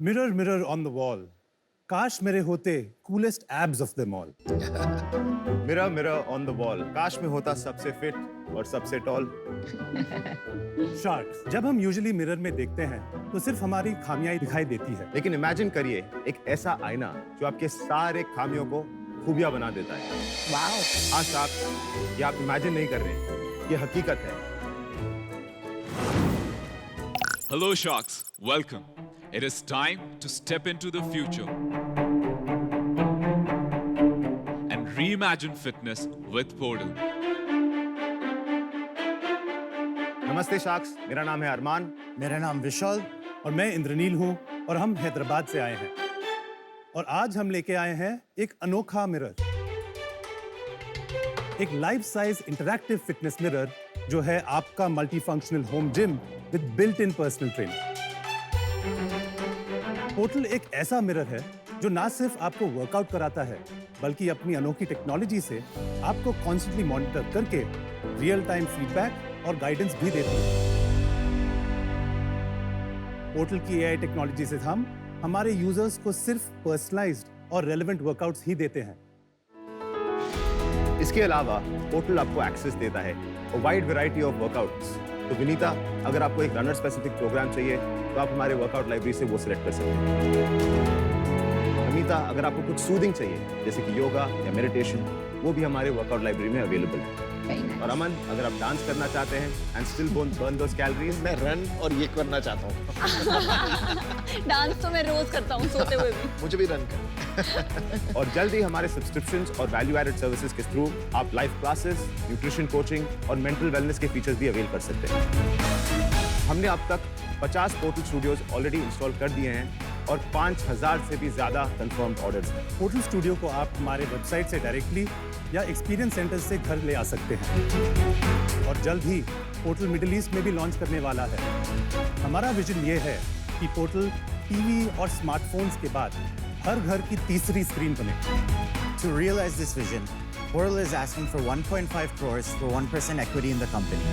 Mirror mirror on the wall, काश मेरे होते coolest abs of them all. Mirror mirror on the wall, काश में होता सबसे फिट और सबसे टॉल। शार्क्स, जब हम यूजुअली मिरर में देखते हैं तो सिर्फ हमारी खामियां ही दिखाई देती है। लेकिन इमेजिन करिए एक ऐसा आईना जो आपके सारे खामियों को खूबियां बना देता है। वाओ। हाँ शार्क्स, ये आप इमेजिन नहीं कर रहे, ये हकीकत है। Hello, Sharks. Welcome. It is time to step into the future and reimagine fitness with Portal. नमस्ते शार्क्स, मेरा नाम है अरमान। मेरा नाम विशाल। और मैं इंद्रनील हूँ और हम हैदराबाद से आए हैं। और आज हम लेके आए हैं एक अनोखा मिरर, एक life size interactive fitness mirror जो है आपका multifunctional home gym with built in personal training. Portal एक ऐसा मिरर है जो ना सिर्फ आपको वर्कआउट कराता है बल्कि अपनी अनोखी टेक्नोलॉजी से आपको कॉन्स्टेंटली मॉनिटर करके रियल टाइम फीडबैक और गाइडेंस भी देती है। पोर्टल की एआई टेक्नोलॉजी से हम हमारे यूजर्स को सिर्फ पर्सनलाइज्ड और रेलेवेंट वर्कआउट्स ही देते हैं। इसके अलावा पोर्टल आपको एक्सेस देता है वाइड वैरायटी ऑफ वर्कआउट्स। तो विनीता, अगर आपको एक रनर स्पेसिफिक प्रोग्राम चाहिए तो आप हमारे वर्कआउट लाइब्रेरी से वो सिलेक्ट कर सकते हैं। अमिता, अगर आपको कुछ सूदिंग चाहिए जैसे कि योगा या मेडिटेशन, वो भी हमारे वर्कआउट लाइब्रेरी में अवेलेबल है। और अमन, अगर आप डांस करना चाहते हैं and still burn those calories, मैं रन और ये करना चाहता हूँ। डांस तो मैं रोज करता हूँ सोते हुए भी। मुझे भी रन कर। और जल्द ही हमारे सब्सक्रिप्शंस और वैल्यू एडेड सर्विसेज के थ्रू आप लाइव क्लासेस, न्यूट्रिशन कोचिंग और मेंटल वेलनेस के फीचर्स भी अवेल कर सकते हैं। हमने अब तक 50 पोर्टल स्टूडियोज ऑलरेडी इंस्टॉल कर दिए हैं और 5000 से भी ज्यादा कंफर्म्ड ऑर्डर्स हैं। पोर्टल स्टूडियो को आप हमारे वेबसाइट से डायरेक्टली या एक्सपीरियंस सेंटर से घर ले आ सकते हैं। और जल्द ही पोर्टल मिडिल ईस्ट में भी लॉन्च करने वाला है। हमारा विजन ये है कि पोर्टल टीवी और स्मार्टफोन्स के बाद हर घर की तीसरी स्क्रीन बने। To realize this vision, Portal is asking for 1.5 crores for 1% equity in the company.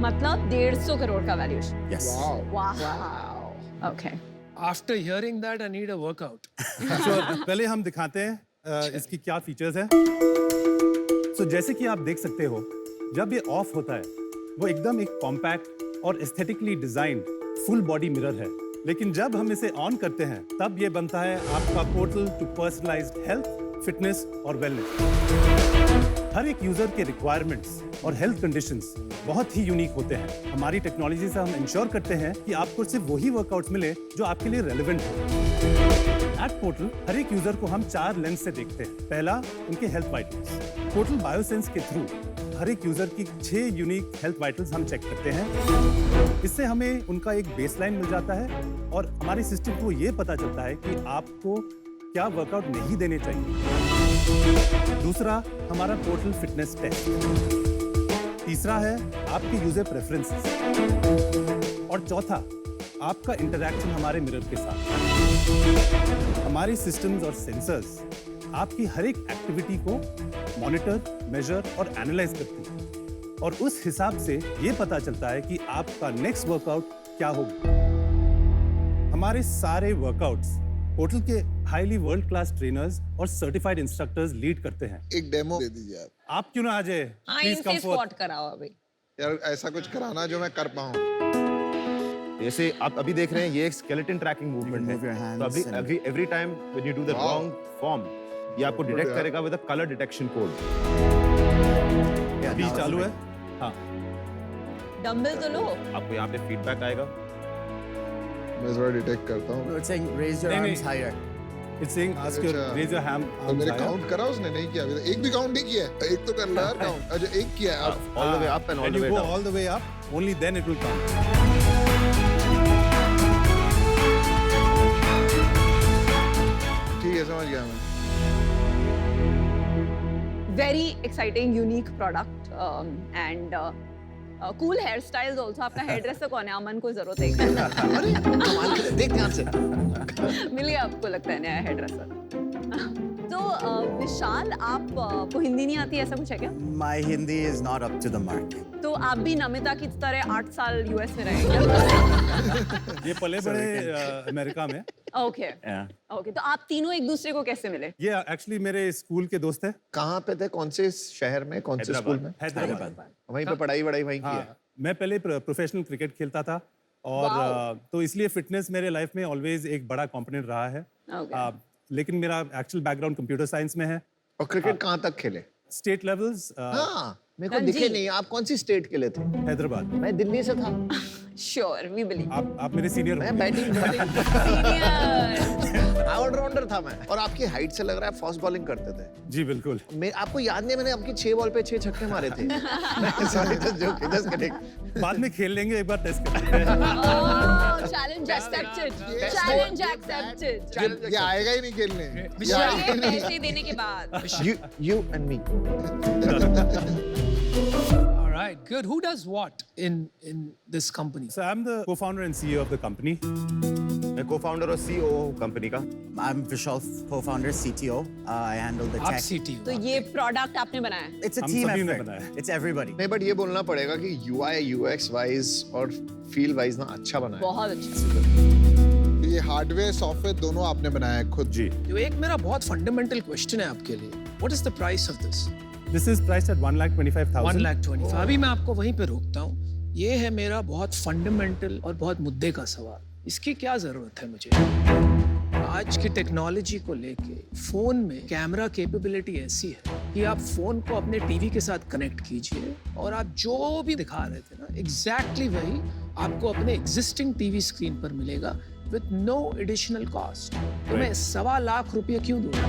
मतलब 150 करोड़ का वैल्यूएशन। Yes. वाह। Okay. After hearing that, I need a workout. पहले हम दिखाते हैं इसकी क्या फीचर्स हैं। So, जैसे कि आप देख सकते हो, जब ये ऑफ होता है वो एकदम एक कॉम्पैक्ट और aesthetically designed full body mirror है। लेकिन जब हम इसे ऑन करते हैं तब ये बनता है आपका portal to personalised health, fitness और वेलनेस। हर एक यूजर के रिक्वायरमेंट्स और हेल्थ कंडीशंस बहुत ही यूनिक होते हैं। हमारी टेक्नोलॉजी से हम इंश्योर करते हैं कि आपको सिर्फ वही वर्कआउट्स मिले जो आपके लिए रेलेवेंट हो। एट पोर्टल हर एक यूजर को हम 4 लेंस से देखते हैं। पहला, उनके हेल्थ वाइटल्स। पोर्टल बायोसेंस के थ्रू हर एक यूजर की 6 यूनिक हेल्थ वाइटल्स हम चेक करते हैं। इससे हमें उनका एक बेसलाइन मिल जाता है और हमारे सिस्टम को ये पता चलता है कि आपको क्या वर्कआउट नहीं देने चाहिए। दूसरा, हमारा पोर्टल फिटनेस टेस्ट। तीसरा है आपके यूजर प्रेफरेंसेस। और चौथा, आपका इंटरैक्शन हमारे मिरर के साथ। हमारे सिस्टम्स और सेंसर्स आपकी हर एक एक्टिविटी को मॉनिटर, मेजर और एनालाइज करती है और उस हिसाब से ये पता चलता है कि आपका नेक्स्ट वर्कआउट क्या होगा। हमारे सारे वर्कआउट्स पोर्टल के हाईली वर्ल्ड क्लास ट्रेनर्स और सर्टिफाइड इंस्ट्रक्टर्स लीड करते हैं। एक डेमो दे दीजिए आप। आप क्यों ना आ जाए? हाँ, प्लीज इनसे कम स्क्वाट फॉर। कराओ अभी। यार ऐसा कुछ कराना जो मैं कर पाऊँ। जैसे आप अभी देख रहे हैं, ये एक skeleton tracking movement move your है। hands तो and- every time when you do the Wow. Wrong form, ये आपको डिटेक्ट यार। करेगा with a colour detection code. अभी चालू है। हाँ, डंबल तो लो। आपको यहाँ पे फीडबैक आएगा। मैं थोड़ा डिटेक्ट करता हूँ। It's saying raise your नहीं, arms higher. It's saying ask your अच्छा। Raise your hand. तो मेरे काउंट करा उसने? नहीं किया अभी तक। एक भी काउंट नहीं किया है। एक तो कर ला यार काउंट। अच्छा एक किया है अब। All the way up and all When the you way go down. all the way up, only then it will count. ठीक है, समझ गया मैं। Very exciting unique product and cool hair styles also. आपका हेयर ड्रेसर कौन है? अमन को जरूरत है। अरे कमाल कर, देख ध्यान से। मिल गया आपको लगता है नया हेयर ड्रेसर। तो विशाल आपको हिंदी नहीं आती ऐसा कुछ है क्या? My Hindi is not up to the mark. तो आप भी नमिता की तरह 8 साल यूएस में रहेंगे। ये पले बड़े अमेरिका में। Okay Yeah. ओके, तो आप तीनों एक दूसरे को कैसे मिले? ये एक्चुअली मेरे स्कूल के दोस्त हैं। कहाँ पे थे, कौन से शहर में, कौन से स्कूल में? हैदराबाद। वहीं पे पढ़ाई वहीं की है। हाँ, मैं पहले प्रोफेशनल क्रिकेट खेलता था और तो इसलिए फिटनेस मेरे लाइफ में ऑलवेज एक बड़ा कंपोनेंट रहा है। Okay. लेकिन मेरा एक्चुअल बैकग्राउंड कंप्यूटर साइंस में है। और क्रिकेट कहाँ तक खेले? स्टेट लेवल्स हाँ, मेरे को रणजी। दिखे नहीं। आप कौन सी स्टेट के लिए थे? हैदराबाद। मैं दिल्ली से था। Sure, we believe. आप मेरे सीनियर मैं बैटिंग सीनियर। ऑलराउंडर था मैं। और आपकी हाइट से लग रहा है फास्ट बॉलिंग करते थे। जी बिल्कुल। मैं आपको याद नहीं, मैंने आपकी 6 बॉल पे 6 छक्के मारे थे। Sorry, just kidding. बाद में खेल लेंगे, एक बार टेस्ट कर लेते हैं। Challenge accepted, challenge accepted. ये आएगा ही नहीं खेलने। पैसे देने के बाद। You and me. All right, good. Who does what in this company? So I'm the co-founder and CEO of the company. मैं co-founder और CEO हूँ कंपनी का। I'm Vishal, co-founder, CTO. I handle the आप tech. CTO. तो ये product आपने बनाया? It's a हम team सभी ने effort. बनाया है। It's everybody. नहीं, बट ये बोलना पड़ेगा कि UI UX वाइज और फील वाइज ना अच्छा बना है। बहुत अच्छा। ये हार्डवेयर सॉफ्टवेयर दोनों आपने बनाया है खुद? जी। तो एक मेरा बहुत फंडामेंटल क्वेश्चन है आपके लिए. What is the price of this? This is priced at 1,25,000. 1,25,000. अभी मैं आपको वहीं पे रोकता हूँ. ये है मेरा बहुत फंडामेंटल और बहुत मुद्दे का सवाल. इसकी क्या जरूरत है मुझे? आज की टेक्नोलॉजी को लेके फोन में कैमरा कैपेबिलिटी ऐसी है कि आप फोन को अपने टीवी के साथ कनेक्ट कीजिए और आप जो भी दिखा रहे थे ना, एग्जैक्टली वही आपको अपने एग्जिस्टिंग टीवी स्क्रीन पर मिलेगा विद नो एडिशनल कॉस्ट. तो मैं 1.25 लाख रुपये क्यों दूंगा?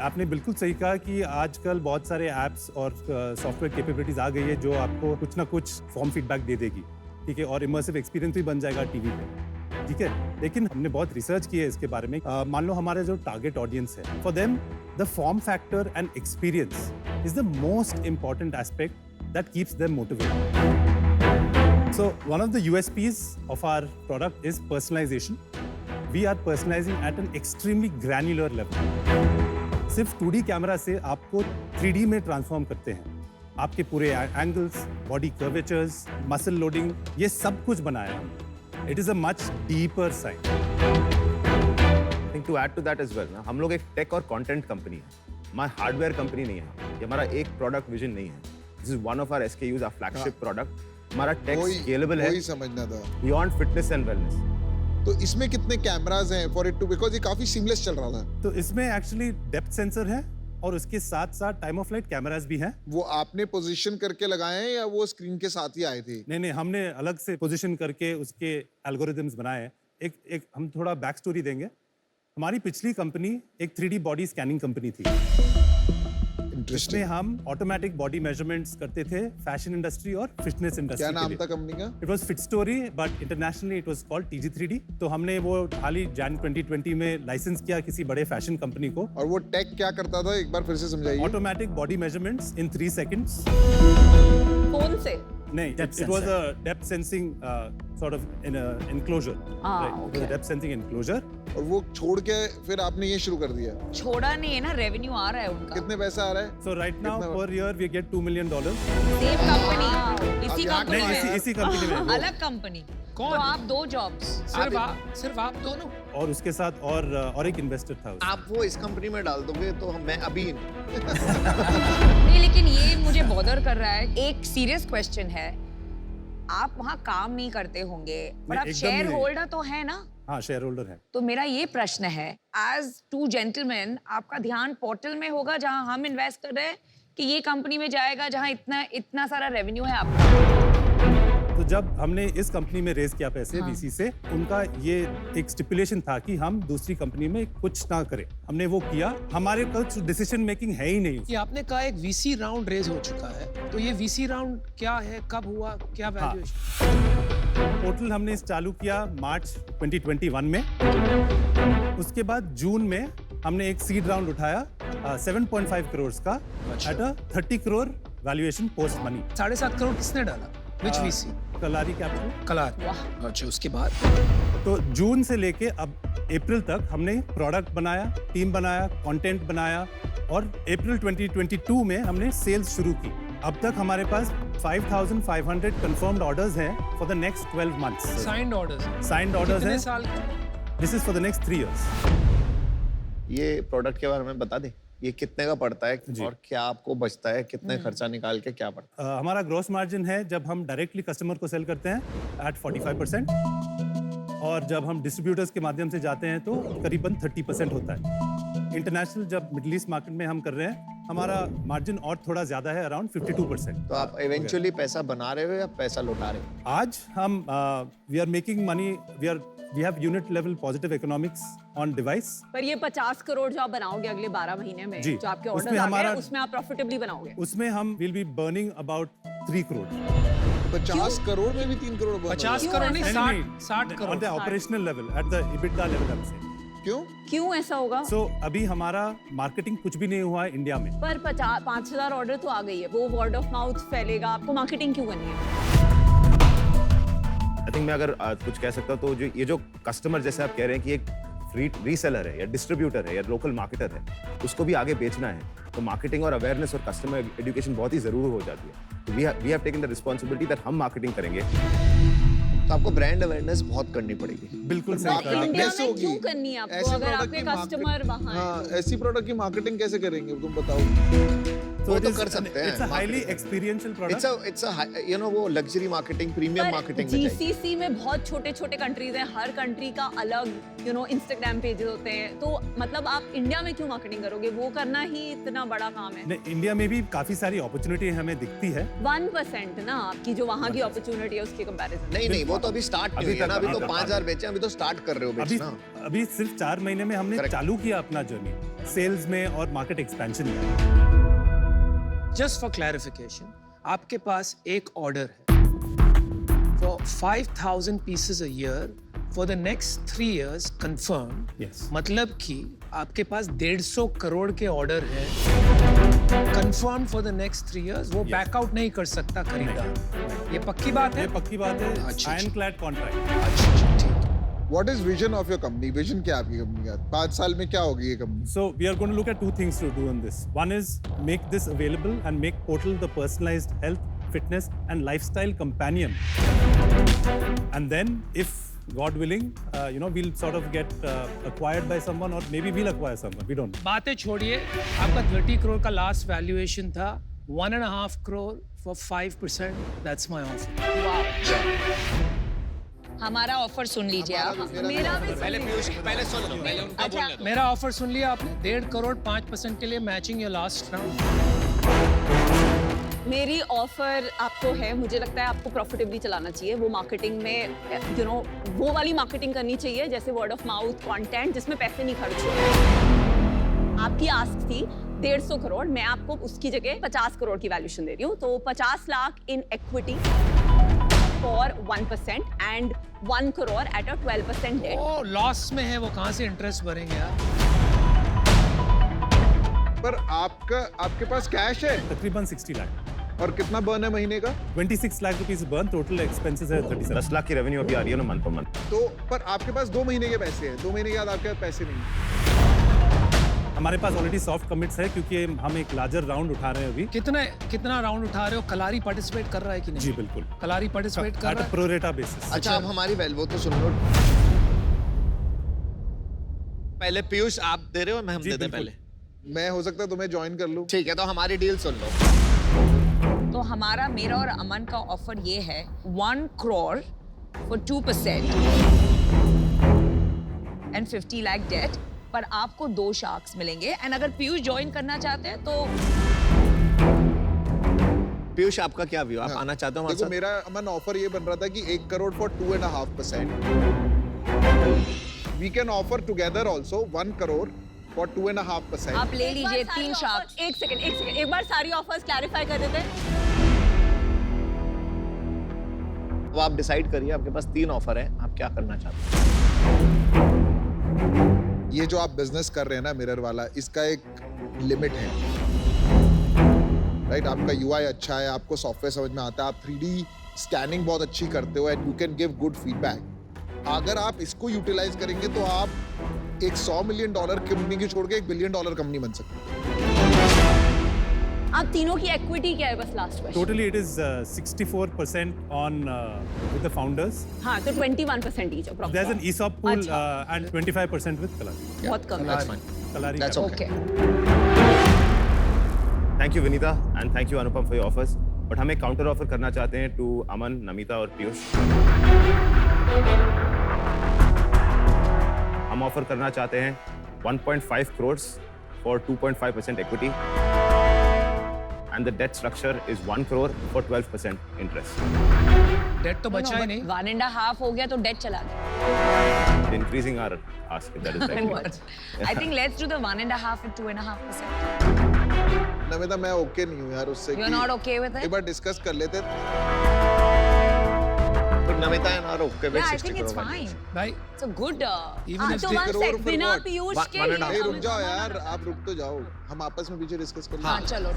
आपने बिल्कुल सही कहा कि आजकल बहुत सारे ऐप्स और सॉफ्टवेयर कैपेबिलिटीज आ गई है जो आपको कुछ ना कुछ फॉर्म फीडबैक दे देगी, ठीक है, और इमर्सिव एक्सपीरियंस भी बन जाएगा टीवी पे, ठीक है. लेकिन हमने बहुत रिसर्च की है इसके बारे में. मान लो हमारे जो टारगेट ऑडियंस है, for them the form factor and experience is the most important aspect that keeps them motivated. So one of the USPs of our product is personalization. We are personalizing at an extremely granular level. सिर्फ 2D camera से आपको 3D में transform करते हैं. आपके पूरे angles, body curvatures, muscle loading, ये सब कुछ बनाया है. It is a much deeper side. I think to add to that as well, ना, हम लोग एक टेक और कंटेंट कंपनी है. हमारा हार्डवेयर कंपनी नहीं है. ये हमारा एक प्रोडक्ट विजन नहीं है. This is one of our SKUs, our flagship product. हमारा टेक स्केलेबल है वही समझना था. Beyond fitness and wellness. तो इसमें कितने कैमरास हैं फॉर इट टू, बिकॉज ये काफी सीमलेस चल रहा था. तो इसमें एक्चुअली डेप्थ सेंसर है और उसके साथ साथ टाइम ऑफ फ्लाइट कैमरास भी हैं. वो आपने पोजीशन करके लगाए हैं या वो स्क्रीन के साथ ही आए थे? नहीं, हमने अलग से पोजीशन करके उसके एल्गोरिदम्स बनाए हैं. एक हम थोड़ा बैक स्टोरी देंगे. हमारी पिछली कंपनी एक 3D बॉडी स्कैनिंग कंपनी थी. इसमें इंटरेस्टिंग. हम ऑटोमेटिक बॉडी मेजरमेंट्स करते थे फैशन इंडस्ट्री और फिटनेस इंडस्ट्री क्या के नाम लिए. था कंपनी का? It was fit story, but internationally it was called TG3D. तो हमने वो हाल ही जैन 2020 में लाइसेंस किया किसी बड़े फैशन कंपनी को. और वो टेक क्या करता था, एक बार फिर से समझाइए. ऑटोमेटिक बॉडी मेजरमेंट्स इन 3 seconds. फोन से? नहीं, Depth it was sensor. a depth sensing sort of in a enclosure. Right. It was okay. a depth sensing enclosure. और वो छोड़ के फिर आपने ये शुरू कर दिया. छोड़ा नहीं है ना, रेवेन्यू आ रहा है उनका. कितने पैसा आ रहा है? So right now कितना- per year we get $2 million. Same company, इसी यहाँ कंपनी नहीं, में, इसी कंपनी में. अलग कंपनी. कौन? तो आप 2 जॉब्स. सिर्फ आप दोनों. और उसके साथ और एक इन्वेस्टर था उसमें. आप वो इस कंपनी में डाल दोगे तो मैं अभी नहीं, लेकिन ये मुझे बॉदर कर रहा है. एक सीरियस क्वेश्चन है, आप वहाँ काम नहीं करते होंगे पर नहीं, आप एकदम शेयर नहीं। होल्डर तो है ना. हाँ, शेयर होल्डर है. तो मेरा ये प्रश्न है, एज 2 जेंटलमैन, आपका ध्यान पोर्टल में होगा जहां हम इन्वेस्ट कर रहे हैं कि ये कंपनी में जाएगा जहां इतना सारा रेवेन्यू है आपका? तो जब हमने इस कंपनी में रेज किया पैसे VC से, उनका ये एक स्टिपुलेशन था कि हम दूसरी कंपनी में कुछ ना करें. हमने वो किया. हमारे पास डिसीजन मेकिंग है ही नहीं. ये आपने कहा एक VC राउंड रेज हो चुका है, तो ये VC राउंड क्या है, कब हुआ, क्या वैल्यूएशन? पोर्टल हमने चालू किया मार्च 2021 में. उसके बाद जून में हमने एक सीड राउंड उठाया 7.5 करोड़ का at a 30 crore valuation post money. 7.5 crore किसने डाला? Which VC? कलारी कैपिटल. कलार. अच्छा, उसके बाद तो जून से लेके अब अप्रैल तक हमने प्रोडक्ट बनाया, टीम बनाया, कंटेंट बनाया और अप्रैल 2022 में हमने सेल्स शुरू की। अब तक हमारे पास 5,500 कंफर्म्ड ऑर्डर्स हैं for the next 12 months. Signed orders signed orders कितने हैं। साल का? This is for the next 3 years. ये प्रोडक्ट के बारे में बता दें, ये कितने का पड़ता है जी। और क्या आपको बचता है, कितने खर्चा निकाल के क्या पड़ता है? हमारा ग्रॉस मार्जिन है जब हम डायरेक्टली कस्टमर को सेल करते हैं एट 45% और जब हम डिस्ट्रीब्यूटर्स के माध्यम से जाते हैं तो करीबन 30% होता है। इंटरनेशनल जब मिडिल ईस्ट मार्केट में हम कर रहे हैं हमारा मार्जिन और थोड़ा ज्यादा है, अराउंड 52%। तो आप इवेंचुअली पैसा बना रहे हो या पैसा लौटा रहे हो? आज हम we are making money, we have unit level positive economics on device. पर ये 50 करोड़ जो आप बनाओगे अगले 12 महीने में, जी, जो आपके उसमें ऑर्डर आ गए हमारा- उसमें आप प्रॉफिटेबली बनाओगे। उसमें हम will be burning about 3 crore. 50 crore में भी 3 करोड़ 50 क्यों करोड़ नहीं, ऐसा? 60 on crore. The operational level, at the EBITDA level हम से। क्यों? क्यों ऐसा होगा? अभी हमारा मार्केटिंग कुछ भी नहीं हुआ है इंडिया में। पर 5,000 ऑर्डर तो आ गई है, वो वर्ड ऑफ माउथ फैलेगा, आपको मार्केटिंग क्यों करनी है? आई थिंक मैं अगर कुछ कह सकता हूँ तो जो ये जो कस्टमर जैसे आप कह रहे हैं कि एक रीसेलर है या डिस्ट्रीब्यूटर है या लोकल मार्केटर है, उसको भी आगे बेचना है, तो मार्केटिंग और अवेयरनेस और कस्टमर एजुकेशन बहुत ही जरूरी हो जाती है। तो we have taken the responsibility that हम मार्केटिंग करेंगे। तो आपको ब्रांड अवेयरनेस बहुत करनी पड़ेगी। बिल्कुल सही मार्केटिंग कहा। इंडिया कैसे में होगी? क्यों करनी है आपको ऐसे अगर product आपके की market- कस्टमर वहाँ हैं? हाँ, ऐसी प्रोडक्ट की मार्केटिंग कैसे करेंगे तुम बताओ? वो तो कर सकते हैं। It's a highly experiential product. It's you know वो लग्जरी मार्केटिंग, प्रीमियम पर मार्केटिंग में चाहिए। GCC में बहुत छोटे छोटे कंट्रीज हैं, हर कंट्री का अलग इंस्टाग्राम पेजेस होते हैं, तो मतलब आप इंडिया में क्यों मार्केटिंग करोगे? वो करना ही इतना बड़ा काम है। नहीं, इंडिया में भी काफी सारी अपॉर्चुनिटी हमें दिखती है। 1% ना आपकी जो वहाँ की अपॉर्चुनिटी है उसके कंपैरिजन। नहीं नहीं, वो तो अभी स्टार्ट अभी हुई है ना, अभी तक- तो अभी तक- 5,000 बेचे, अभी तो स्टार्ट कर रहे हो अभी बेचना। अभी सिर्फ 4 महीने में हमने Correct. चालू किया अपना जर्नी सेल्स में और मार्केट एक्सपेंशन में। जस्ट फॉर क्लैरिफिकेशन, आपके पास एक ऑर्डर है for 5,000 pieces a year for the next 3 years confirm. Yes. मतलब कि आपके पास 150 करोड़ के ऑर्डर है confirm for the next 3 years। वो बैकआउट नहीं कर सकता खरीदार। ये पक्की बात है? ये पक्की बात है, अच्छा, आयरन क्लैड कॉन्ट्रैक्ट। अच्छा, ठीक। What is vision of your company? Vision क्या है आपकी कंपनी का? 5 साल में क्या होगी ये company? So we are going to look at 2 things to do on this. One is make this available and make Portal the personalized health, fitness and lifestyle companion. And then if God willing, we'll sort of get acquired by someone or maybe we'll acquire someone. We don't know. बातें छोड़िए, आपका 30 करोड़ का last valuation था, 1.5 crore for 5%। That's my offer. हमारा offer सुन लीजिए आप। मेरा भी पहले सुन लो, पहले उनका अच्छा, मेरा ऑफर सुन लिया आपने? 1.5 करोड़ 5% के लिए मैचिंग योर लास्ट राउंड। मेरी ऑफर आपको है, मुझे लगता है आपको प्रॉफिटेबली चलाना चाहिए। वो मार्केटिंग में वो वाली मार्केटिंग करनी चाहिए जैसे वर्ड ऑफ माउथ कंटेंट, जिसमें पैसे नहीं खर्च होते। आपकी आस्क थी 150 करोड़, मैं आपको उसकी जगह 50 करोड़ की वैल्यूएशन दे रही हूँ, तो 50 lakh in equity for 1% and 1 crore at a 12% debt. ओ लॉस में है, वो कहाँ से इंटरेस्ट भरेंगे आप? पर आपके पास कैश है तकरीबन 60 लाख और कितना बर्न है महीने का? 26 lakh rupees burn, total expenses है 37। 10 लाख की रेवेन्यू अभी आ रही है ना मंथ पर मंथ। तो पर आपके पास 2 महीने के पैसे हैं, 2 महीने के बाद आपके पास पैसे नहीं हैं। हमारे पास ऑलरेडी सॉफ्ट कमिट्स है क्योंकि हम एक लार्जर राउंड उठा रहे हैं अभी। कितना राउंड उठा रहे हो? कलारी पार्टिसिपेट कर रहा है कि नहीं? जी बिल्कुल, कलारी पार्टिसिपेट कर एट रहा अ है? Pro rata basis. अच्छा, आप हमारी वो तो सुन लो। पहले पीयूष आप दे रहे हो, मैं हम जी, दे दें बिल्कुल। पहले? मैं हो सकता है तुम्हें ज्वाइन कर लूं। ठीक है, तो हमारी डील सुन लो। तो हमारा, मेरा और अमन का ऑफर ये है 1 crore for 2% and 50 lakh debt, पर आपको 2 शार्क्स मिलेंगे। एंड अगर पीयूष ज्वाइन करना चाहते हैं तो पीयूष आपका क्या व्यू? आप हाँ, आना चाहते हो हमारे देखो साथ? मेरा अमन ऑफर ये बन रहा था कि 1 crore for 2.5%। We can offer together also 1 crore for 2.5%। आप ले लीजिए 3 शार्क्स। एक सेकंड, एक बार सारी ऑफर्स क्लैरिफाई कर देते हैं। वो आप डिसाइड करिए, आपके पास 3 ऑफर है, आप क्या करना चाहते हैं? ये जो आप बिजनेस कर रहे हैं ना मिरर वाला, इसका एक लिमिट है, राइट? आपका यूआई अच्छा है, आपको सॉफ्टवेयर समझ में आता है, आप 3D स्कैनिंग बहुत अच्छी करते हो and you can give good feedback. अगर आप इसको यूटिलाइज करेंगे तो आप एक $100 मिलियन कंपनी की छोड़ के $1 बिलियन कंपनी बन सकते हैं। आप तीनों की इक्विटी क्या है, बस last question? Totally, it is 64% on with the founders. हाँ, तो 21% each of There's an ESOP pool अच्छा। and 25% with Kalari. बहुत कम है। Kalari That's Capital. Okay thank you Vinita and thank you Anupam for your offers, but हम एक counter offer करना चाहते हैं टू अमन, नमिता और पीयूष। हम ऑफर करना चाहते हैं 1.5 crores for 2.5% equity and the debt structure is 1 crore for 12% interest. Date तो बचा ही नहीं 1.5 हो गया तो डेट चला गया Increasing our ask, that is right. I think let's do the 1.5 and 2.5%. Namita मैं ओके नहीं हूँ यार उससे। You're कि not okay with it? एक बार डिस्कस कर लेते। But Namita and are okay with Yeah, I 60 think it's crore fine. भाई It's a good. Even if तो 60 one crore sec, for बिना what? पीयूष के One and a he half. रुक जाओ यार, आप रुक तो जाओ, हम आपस में पीछे डिस्कस कर हाँ लेंगे। चलो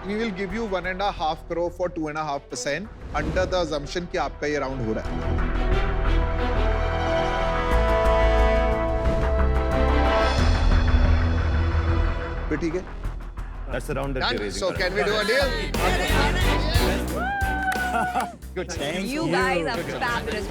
We will give you 1.5 crore for 2.5% under the assumption कि आपका ये राउंड हो रहा है। फिर ठीक है? That's the round that Done. we're raising. So can we do a deal? Good. Thank You guys are fabulous.